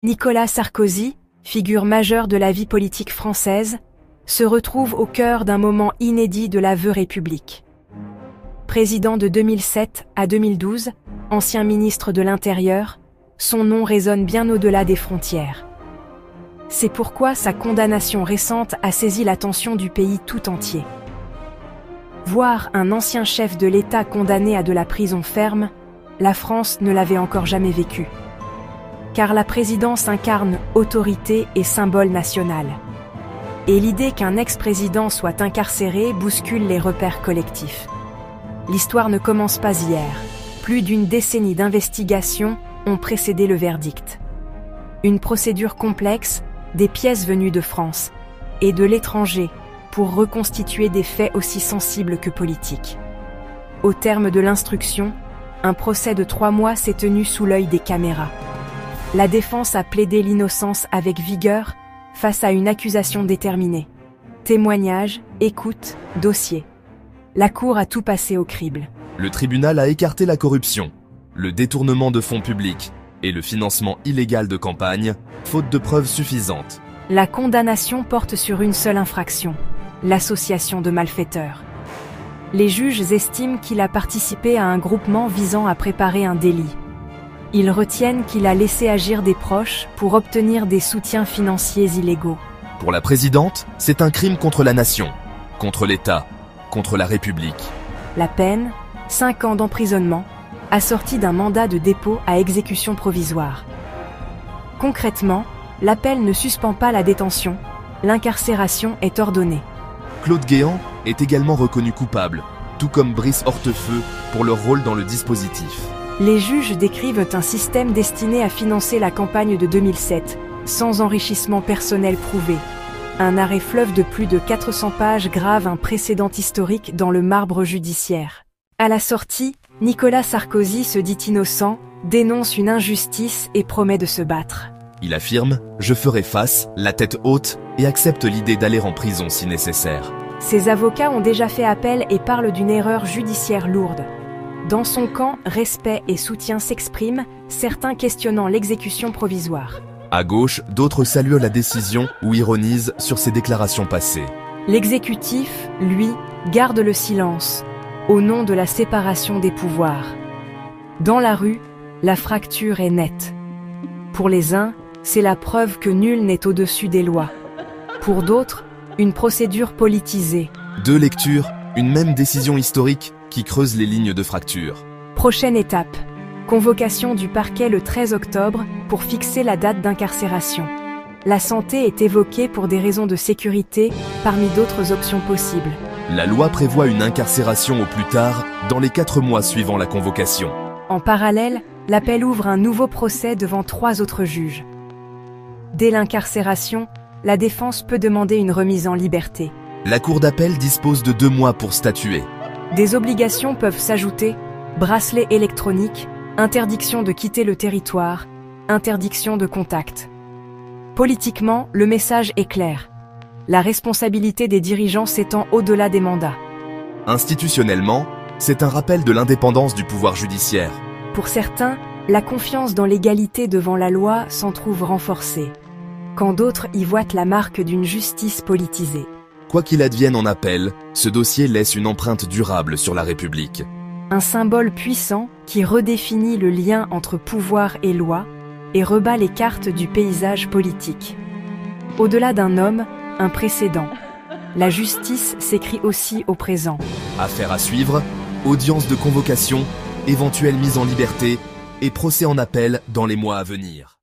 Nicolas Sarkozy, figure majeure de la vie politique française, se retrouve au cœur d'un moment inédit de la veuve République. Président de 2007 à 2012, ancien ministre de l'Intérieur, son nom résonne bien au-delà des frontières. C'est pourquoi sa condamnation récente a saisi l'attention du pays tout entier. Voir un ancien chef de l'État condamné à de la prison ferme, la France ne l'avait encore jamais vécu. Car la présidence incarne autorité et symbole national. Et l'idée qu'un ex-président soit incarcéré bouscule les repères collectifs. L'histoire ne commence pas hier. Plus d'une décennie d'investigations ont précédé le verdict. Une procédure complexe, des pièces venues de France et de l'étranger pour reconstituer des faits aussi sensibles que politiques. Au terme de l'instruction, un procès de 3 mois s'est tenu sous l'œil des caméras. La défense a plaidé l'innocence avec vigueur face à une accusation déterminée. Témoignages, écoutes, dossiers. La Cour a tout passé au crible. Le tribunal a écarté la corruption, le détournement de fonds publics et le financement illégal de campagne, faute de preuves suffisantes. La condamnation porte sur une seule infraction, l'association de malfaiteurs. Les juges estiment qu'il a participé à un groupement visant à préparer un délit. Ils retiennent qu'il a laissé agir des proches pour obtenir des soutiens financiers illégaux. Pour la présidente, c'est un crime contre la nation, contre l'État, contre la République. La peine, 5 ans d'emprisonnement, assorti d'un mandat de dépôt à exécution provisoire. Concrètement, l'appel ne suspend pas la détention, l'incarcération est ordonnée. Claude Guéant est également reconnu coupable, tout comme Brice Hortefeux pour leur rôle dans le dispositif. Les juges décrivent un système destiné à financer la campagne de 2007, sans enrichissement personnel prouvé. Un arrêt fleuve de plus de 400 pages grave un précédent historique dans le marbre judiciaire. À la sortie, Nicolas Sarkozy se dit innocent, dénonce une injustice et promet de se battre. Il affirme « Je ferai face, la tête haute, et accepte l'idée d'aller en prison si nécessaire ». Ses avocats ont déjà fait appel et parlent d'une erreur judiciaire lourde. Dans son camp, respect et soutien s'expriment, certains questionnant l'exécution provisoire. À gauche, d'autres saluent la décision ou ironisent sur ses déclarations passées. L'exécutif, lui, garde le silence, au nom de la séparation des pouvoirs. Dans la rue, la fracture est nette. Pour les uns, c'est la preuve que nul n'est au-dessus des lois. Pour d'autres, une procédure politisée. 2 lectures, une même décision historique qui creuse les lignes de fracture. Prochaine étape. Convocation du parquet le 13 octobre pour fixer la date d'incarcération. La santé est évoquée pour des raisons de sécurité, parmi d'autres options possibles. La loi prévoit une incarcération au plus tard, dans les 4 mois suivant la convocation. En parallèle, l'appel ouvre un nouveau procès devant 3 autres juges. Dès l'incarcération, la défense peut demander une remise en liberté. La cour d'appel dispose de 2 mois pour statuer. Des obligations peuvent s'ajouter, bracelet électronique, interdiction de quitter le territoire, interdiction de contact. Politiquement, le message est clair. La responsabilité des dirigeants s'étend au-delà des mandats. Institutionnellement, c'est un rappel de l'indépendance du pouvoir judiciaire. Pour certains, la confiance dans l'égalité devant la loi s'en trouve renforcée, quand d'autres y voient la marque d'une justice politisée. Quoi qu'il advienne en appel, ce dossier laisse une empreinte durable sur la République. Un symbole puissant qui redéfinit le lien entre pouvoir et loi et rebat les cartes du paysage politique. Au-delà d'un homme, un précédent. La justice s'écrit aussi au présent. Affaire à suivre, audience de convocation, éventuelle mise en liberté et procès en appel dans les mois à venir.